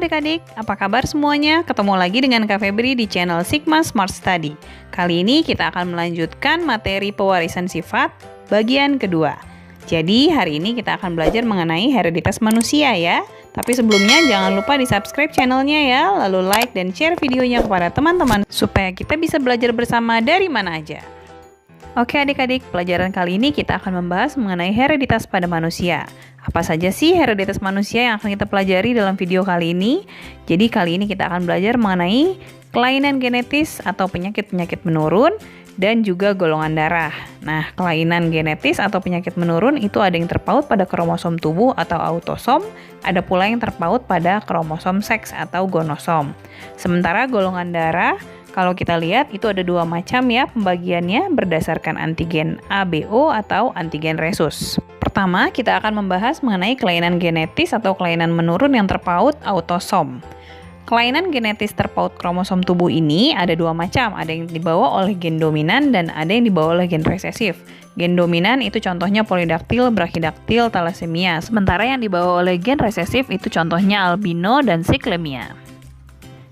adik-adik, apa kabar semuanya? Ketemu lagi dengan Kak Febri di channel Sigma Smart Study. Kali ini kita akan melanjutkan materi pewarisan sifat bagian kedua. Jadi hari ini kita akan belajar mengenai hereditas manusia ya. Tapi sebelumnya jangan lupa di subscribe channelnya ya, lalu like dan share videonya kepada teman-teman supaya kita bisa belajar bersama dari mana aja. Oke adik-adik, pelajaran kali ini kita akan membahas mengenai hereditas pada manusia. Apa saja sih hereditas manusia yang akan kita pelajari dalam video kali ini? Jadi kali ini kita akan belajar mengenai kelainan genetis atau penyakit-penyakit menurun dan juga golongan darah. Nah, kelainan genetis atau penyakit menurun itu ada yang terpaut pada kromosom tubuh atau autosom, ada pula yang terpaut pada kromosom seks atau gonosom. Sementara golongan darah, kalau kita lihat itu ada dua macam ya pembagiannya berdasarkan antigen ABO atau antigen rhesus. Pertama, kita akan membahas mengenai kelainan genetis atau kelainan menurun yang terpaut autosom. Kelainan genetis terpaut kromosom tubuh ini ada dua macam, ada yang dibawa oleh gen dominan dan ada yang dibawa oleh gen resesif. Gen dominan itu contohnya polidaktil, brachydactyl, thalassemia, sementara yang dibawa oleh gen resesif itu contohnya albino dan sicklemia.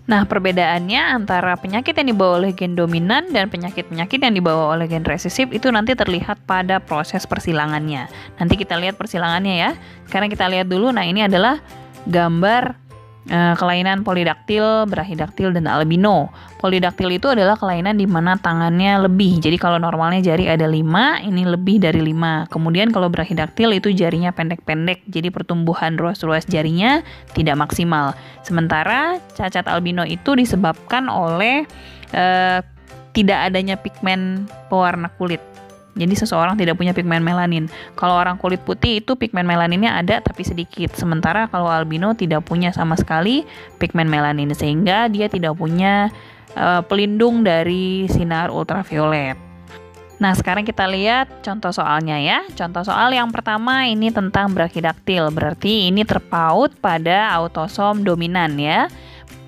Nah, perbedaannya antara penyakit yang dibawa oleh gen dominan dan penyakit-penyakit yang dibawa oleh gen resesif itu nanti terlihat pada proses persilangannya. Nanti kita lihat persilangannya ya. Sekarang kita lihat dulu, nah ini adalah gambar kelainan polidaktil, brachydactyl, dan albino. Polidaktil itu adalah kelainan di mana tangannya lebih. Jadi kalau normalnya jari ada 5, ini lebih dari 5. Kemudian kalau brachydactyl itu jarinya pendek-pendek, jadi pertumbuhan ruas-ruas jarinya tidak maksimal. Sementara cacat albino itu disebabkan oleh tidak adanya pigmen pewarna kulit. Jadi seseorang tidak punya pigmen melanin. Kalau orang kulit putih itu pigmen melaninnya ada tapi sedikit. Sementara kalau albino tidak punya sama sekali pigmen melanin sehingga dia tidak punya pelindung dari sinar ultraviolet. Nah, sekarang kita lihat contoh soalnya ya. Contoh soal yang pertama ini tentang brachydactyl. Berarti ini terpaut pada autosom dominan ya.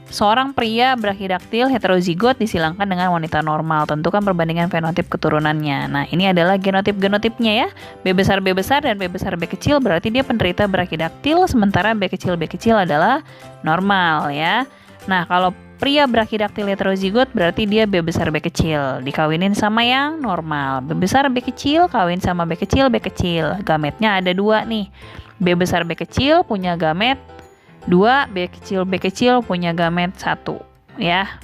Seorang pria brachydactyl heterozigot disilangkan dengan wanita normal. Tentukan perbandingan fenotip keturunannya. Nah, ini adalah genotip-genotipnya ya. B besar B besar dan B besar B kecil berarti dia penderita brachydactyl, sementara B kecil adalah normal ya. Nah, kalau pria brachydactyl heterozigot berarti dia B besar B kecil, dikawinin sama yang normal. B besar B kecil kawin sama B kecil. Gametnya ada 2 nih. B besar B kecil punya gamet 2, B kecil punya gamet 1 ya.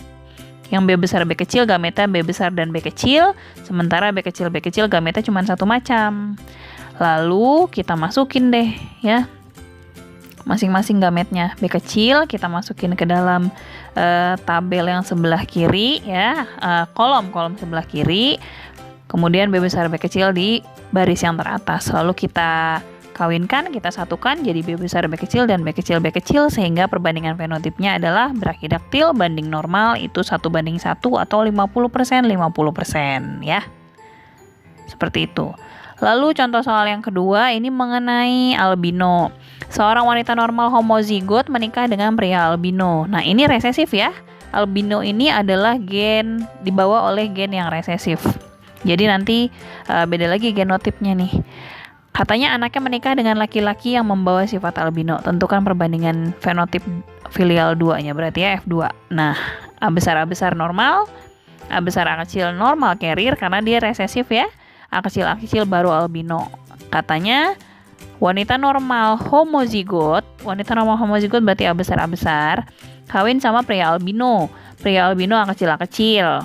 Yang B besar B kecil gametnya B besar dan B kecil, sementara B kecil gametnya cuma satu macam. Lalu kita masukin deh ya masing-masing gametnya. B kecil kita masukin ke dalam tabel yang sebelah kiri ya, kolom sebelah kiri. Kemudian B besar B kecil di baris yang teratas. Lalu kita kawinkan, kita satukan jadi B besar B kecil dan B kecil sehingga perbandingan fenotipnya adalah brachydactyl banding normal itu 1:1 atau 50% ya. Seperti itu. Lalu contoh soal yang kedua ini mengenai albino. Seorang wanita normal homozigot menikah dengan pria albino. Nah, ini resesif ya. Albino ini adalah gen dibawa oleh gen yang resesif. Jadi nanti beda lagi genotipnya nih. Katanya anaknya menikah dengan laki-laki yang membawa sifat albino. Tentukan perbandingan fenotip filial 2-nya, berarti ya F2. Nah, A besar normal, A besar A kecil normal carrier karena dia resesif ya. A kecil baru albino. Katanya wanita normal homozigot berarti A besar kawin sama pria albino. Pria albino A kecil.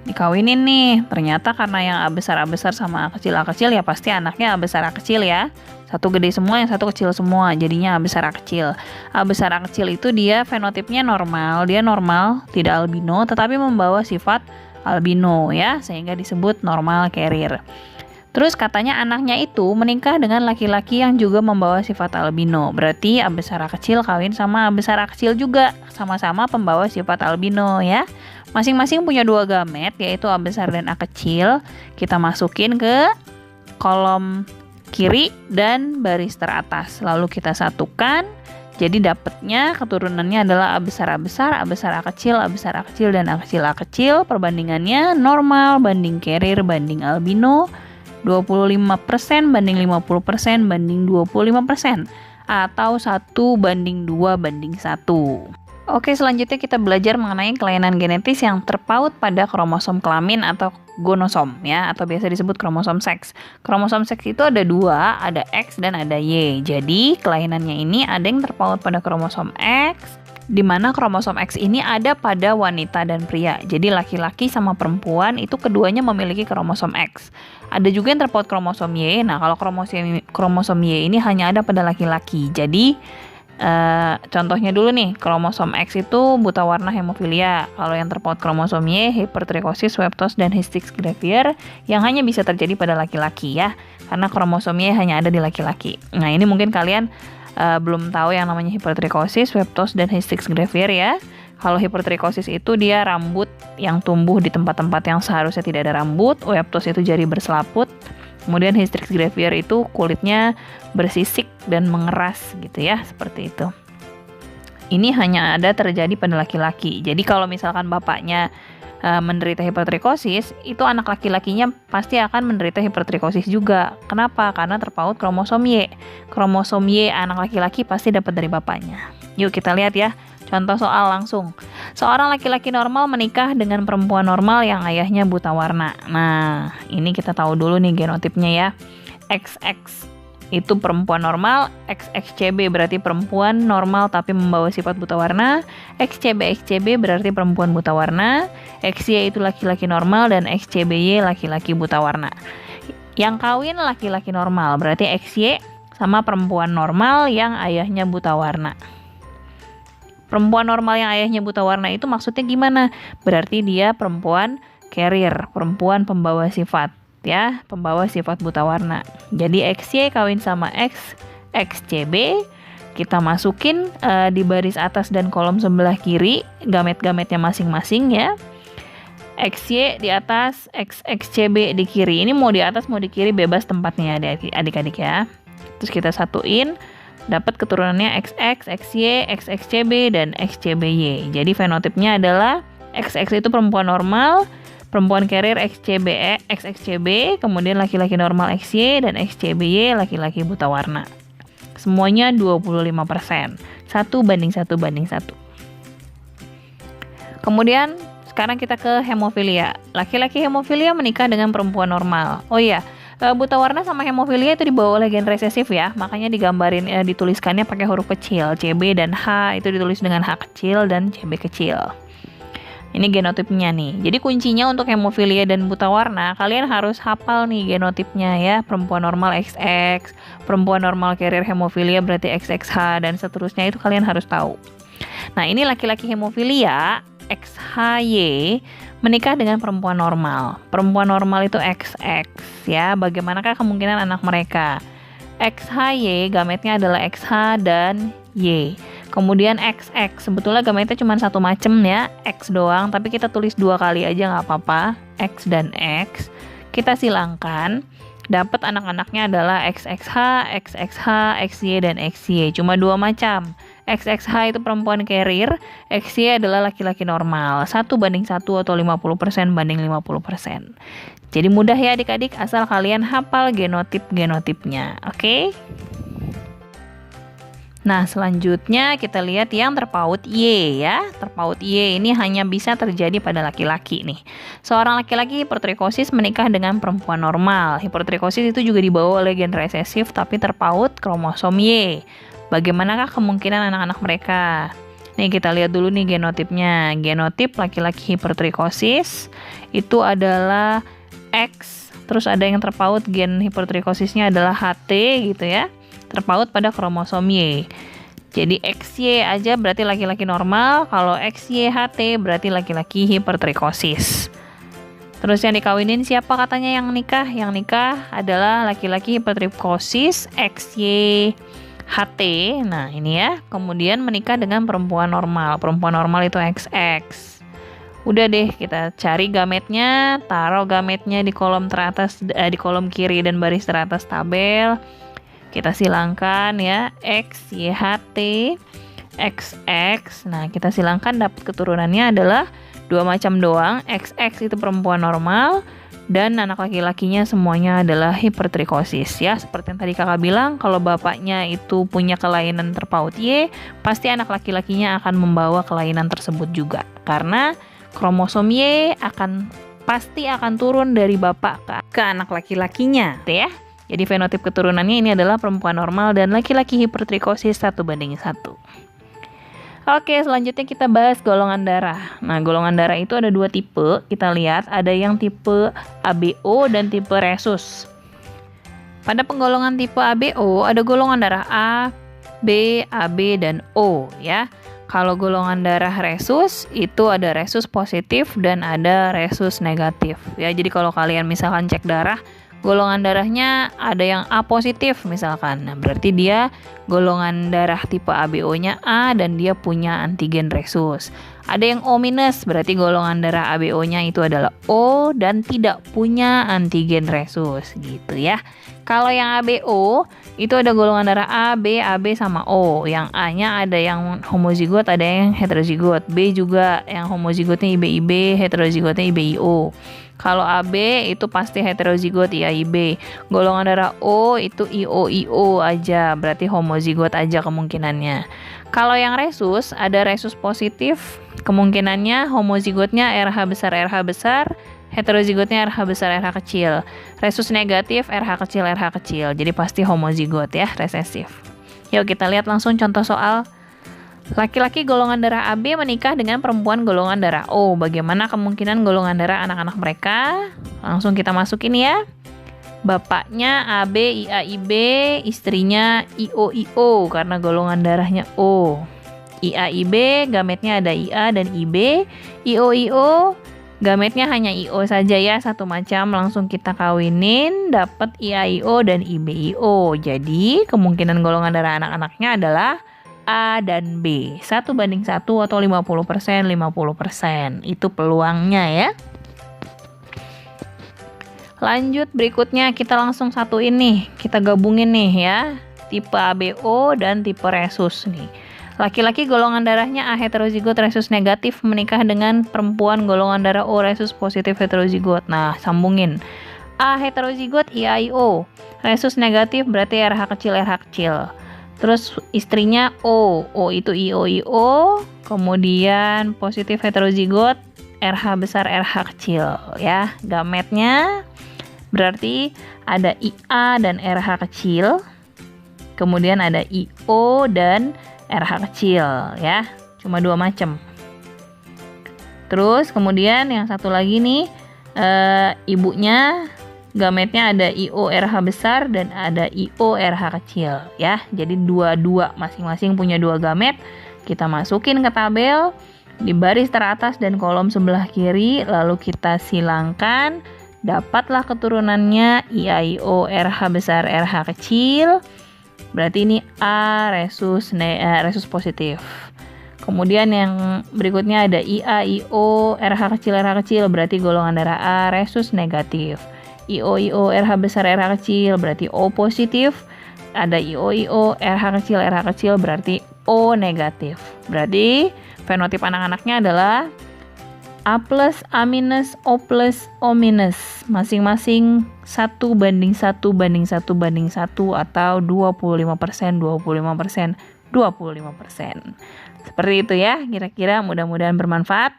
Dikawinin nih, ternyata karena yang A besar sama A kecil ya pasti anaknya A besar A kecil ya. Satu gede semua, yang satu kecil semua, jadinya A besar A kecil. A besar A kecil itu dia fenotipnya normal, tidak albino tetapi membawa sifat albino ya, sehingga disebut normal carrier. Terus katanya anaknya itu menikah dengan laki-laki yang juga membawa sifat albino. Berarti A besar A kecil kawin sama A besar A kecil juga, sama-sama pembawa sifat albino ya. Masing-masing punya 2 gamet yaitu A besar dan A kecil. Kita masukin ke kolom kiri dan baris teratas. Lalu kita satukan. Jadi dapatnya keturunannya adalah A besar A kecil, dan A kecil. Perbandingannya normal banding carrier banding albino. 25% banding 50% banding 25%. atau 1:2:1. Oke, selanjutnya kita belajar mengenai kelainan genetis yang terpaut pada kromosom kelamin atau gonosom ya, atau biasa disebut kromosom seks. Kromosom seks itu ada dua, ada X dan ada Y. Jadi kelainannya ini ada yang terpaut pada kromosom X, di mana kromosom X ini ada pada wanita dan pria. Jadi laki-laki sama perempuan itu keduanya memiliki kromosom X. Ada juga yang terpaut kromosom Y. Nah, kalau kromosom Y ini hanya ada pada laki-laki. Jadi contohnya dulu nih, kromosom X itu buta warna hemofilia. Kalau yang terpaut kromosom Y, hipertrikosis, webtos, dan histix gravier yang hanya bisa terjadi pada laki-laki ya, karena kromosom Y hanya ada di laki-laki. Nah, ini mungkin kalian belum tahu yang namanya hipertrikosis, webtos, dan histix gravier ya. Kalau hipertrikosis itu dia rambut yang tumbuh di tempat-tempat yang seharusnya tidak ada rambut, webtos itu jari berselaput, kemudian histix gravier itu kulitnya bersisik dan mengeras gitu ya, seperti itu. Ini hanya ada terjadi pada laki-laki. Jadi kalau misalkan bapaknya menderita hipertrikosis, itu anak laki-lakinya pasti akan menderita hipertrikosis juga. Kenapa? Karena terpaut kromosom Y. Kromosom Y anak laki-laki pasti dapat dari bapaknya. Yuk kita lihat ya. Contoh soal langsung. Seorang laki-laki normal menikah dengan perempuan normal yang ayahnya buta warna. Nah, ini kita tahu dulu nih genotipnya ya. XX itu perempuan normal, XXCB berarti perempuan normal tapi membawa sifat buta warna, XCB berarti perempuan buta warna, XY itu laki-laki normal, dan XCBY laki-laki buta warna. Yang kawin laki-laki normal berarti XY sama perempuan normal yang ayahnya buta warna. Perempuan normal yang ayahnya buta warna itu maksudnya gimana? Berarti dia perempuan carrier, perempuan pembawa sifat ya, pembawa sifat buta warna. Jadi XY kawin sama XCB, kita masukin di baris atas dan kolom sebelah kiri gamet-gametnya masing-masing ya. XY di atas, XCB di kiri. Ini mau di atas mau di kiri bebas tempatnya adik-adik ya. Terus kita satuin, dapat keturunannya XX, XY, XXCB, dan XCBY. Jadi fenotipnya adalah XX itu perempuan normal, perempuan carrier XXCB, kemudian laki-laki normal XY, dan XCBY laki-laki buta warna. Semuanya 25%. 1:1:1. Kemudian sekarang kita ke hemofilia. Laki-laki hemofilia menikah dengan perempuan normal. Oh iya, buta warna sama hemofilia itu dibawa oleh gen resesif ya, makanya digambarin dituliskannya pakai huruf kecil, CB dan H itu ditulis dengan H kecil dan CB kecil. Ini genotipnya nih. Jadi kuncinya untuk hemofilia dan buta warna, kalian harus hafal nih genotipnya ya. Perempuan normal XX, perempuan normal carrier hemofilia berarti XXH, dan seterusnya itu kalian harus tahu. Nah, ini laki-laki hemofilia XHY menikah dengan perempuan normal. Perempuan normal itu XX ya. Bagaimanakah kemungkinan anak mereka? XHY gametnya adalah XH dan Y. Kemudian XX, sebetulnya gametnya cuma satu macam ya, X doang, tapi kita tulis 2 kali aja nggak apa-apa, X dan X. Kita silangkan, dapat anak-anaknya adalah XXH, XXH, XY, dan XY. Cuma 2 macam. XXH itu perempuan carrier, XY adalah laki-laki normal. 1:1 atau 50% banding 50%. Jadi mudah ya adik-adik, asal kalian hafal genotipnya, oke? Nah, selanjutnya kita lihat yang terpaut Y ya. Terpaut Y ini hanya bisa terjadi pada laki-laki nih. Seorang laki-laki hipertrikosis menikah dengan perempuan normal. Hipertrikosis itu juga dibawa oleh gen resesif tapi terpaut kromosom Y. Bagaimanakah kemungkinan anak-anak mereka? Nih kita lihat dulu nih genotipnya. Genotip laki-laki hipertrikosis itu adalah X. Terus ada yang terpaut gen hipertrikosisnya adalah HT gitu ya. Terpaut pada kromosom Y. Jadi XY aja berarti laki-laki normal, kalau XYHT berarti laki-laki hipertrikosis. Terus yang dikawinin siapa katanya yang nikah? Yang nikah adalah laki-laki hipertrikosis XYHT. Nah, ini ya. Kemudian menikah dengan perempuan normal. Perempuan normal itu XX. Udah deh, kita cari gametnya, taruh gametnya di kolom teratas, di kolom kiri dan baris teratas tabel. Kita silangkan ya, X, YHT, XX. Nah, kita silangkan dapat keturunannya adalah 2 macam doang. XX itu perempuan normal, Dan anak laki-lakinya semuanya adalah hipertrikosis ya. Seperti yang tadi kakak bilang, kalau bapaknya itu punya kelainan terpaut Y, pasti anak laki-lakinya akan membawa kelainan tersebut juga. Karena kromosom Y pasti akan turun dari bapak ke anak laki-lakinya ya. Jadi fenotip keturunannya ini adalah perempuan normal dan laki-laki hipertrikosis 1:1. Oke, selanjutnya kita bahas golongan darah. Nah, golongan darah itu ada 2 tipe. Kita lihat ada yang tipe ABO dan tipe rhesus. Pada penggolongan tipe ABO ada golongan darah A, B, AB, dan O ya. Kalau golongan darah rhesus itu ada rhesus positif dan ada rhesus negatif ya. Jadi kalau kalian misalkan cek darah, golongan darahnya ada yang A positif misalkan. Nah, berarti dia golongan darah tipe ABO-nya A dan dia punya antigen rhesus. Ada yang O minus, berarti golongan darah ABO-nya itu adalah O dan tidak punya antigen rhesus gitu ya. Kalau yang ABO itu ada golongan darah A, B, AB sama O. Yang A-nya ada yang homozigot, ada yang heterozigot. B juga yang homozigotnya IB-IB, heterozigotnya IB-IO. Kalau AB itu pasti heterozigot IAIB. Golongan darah O itu IO-IO aja, berarti homozigot aja kemungkinannya. Kalau yang rhesus, ada rhesus positif, kemungkinannya homozigotnya RH besar, heterozigotnya RH besar, RH kecil. Rhesus negatif, RH kecil. Jadi pasti homozigot ya, resesif. Yuk kita lihat langsung contoh soal. Laki-laki golongan darah AB menikah dengan perempuan golongan darah O. Bagaimana kemungkinan golongan darah anak-anak mereka? Langsung kita masukin ya. Bapaknya AB IAIB, istrinya IOIO karena golongan darahnya O. IAIB, gametnya ada IA dan IB. IOIO, gametnya hanya IO saja ya, satu macam. Langsung kita kawinin, dapat IAIO dan IBIO. Jadi kemungkinan golongan darah anak-anaknya adalah A dan B. 1:1 atau 50%. Itu peluangnya ya. Lanjut berikutnya kita langsung satuin nih. Kita gabungin nih ya. Tipe ABO dan tipe rhesus nih. Laki-laki golongan darahnya A heterozigot rhesus negatif menikah dengan perempuan golongan darah O rhesus positif heterozigot. Nah, sambungin. A heterozigot IAIO. Rhesus negatif berarti RH kecil. Terus istrinya O itu IOIO, kemudian positif heterozigot, RH besar, RH kecil ya. Gametnya berarti ada IA dan RH kecil, kemudian ada IO dan RH kecil ya. Cuma 2 macam. Terus kemudian yang satu lagi nih, ibunya gametnya ada IO RH besar dan ada IO RH kecil ya. Jadi dua masing-masing punya 2 gamet. Kita masukin ke tabel di baris teratas dan kolom sebelah kiri, lalu kita silangkan, dapatlah keturunannya IAIO RH besar RH kecil. Berarti ini A rhesus positif. Kemudian yang berikutnya ada IAIO RH kecil berarti golongan darah A rhesus negatif. IOIO RH besar RH kecil berarti O positif. Ada IOIO RH kecil berarti O negatif. Berarti fenotip anak-anaknya adalah A plus, A minus, O plus, O minus. Masing-masing 1:1 atau 25%. Seperti itu ya, kira-kira mudah-mudahan bermanfaat.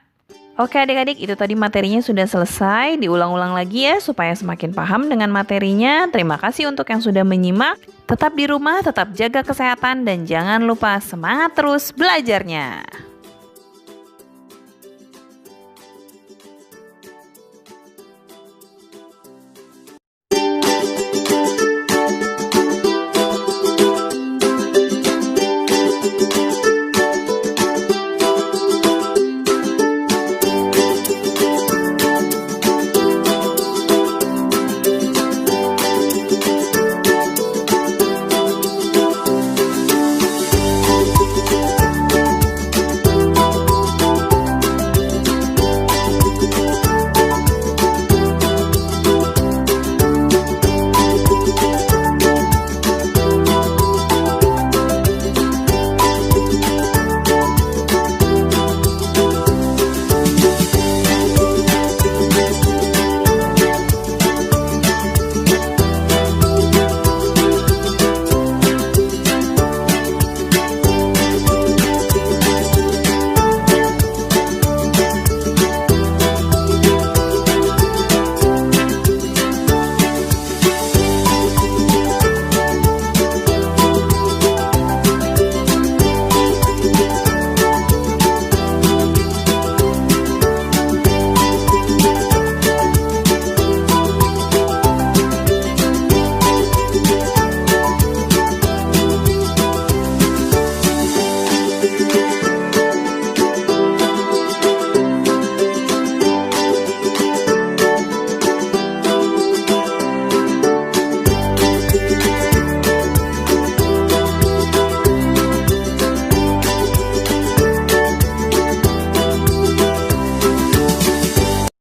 Oke adik-adik, itu tadi materinya sudah selesai. Diulang-ulang lagi ya supaya semakin paham dengan materinya. Terima kasih untuk yang sudah menyimak. Tetap di rumah, tetap jaga kesehatan, dan jangan lupa semangat terus belajarnya.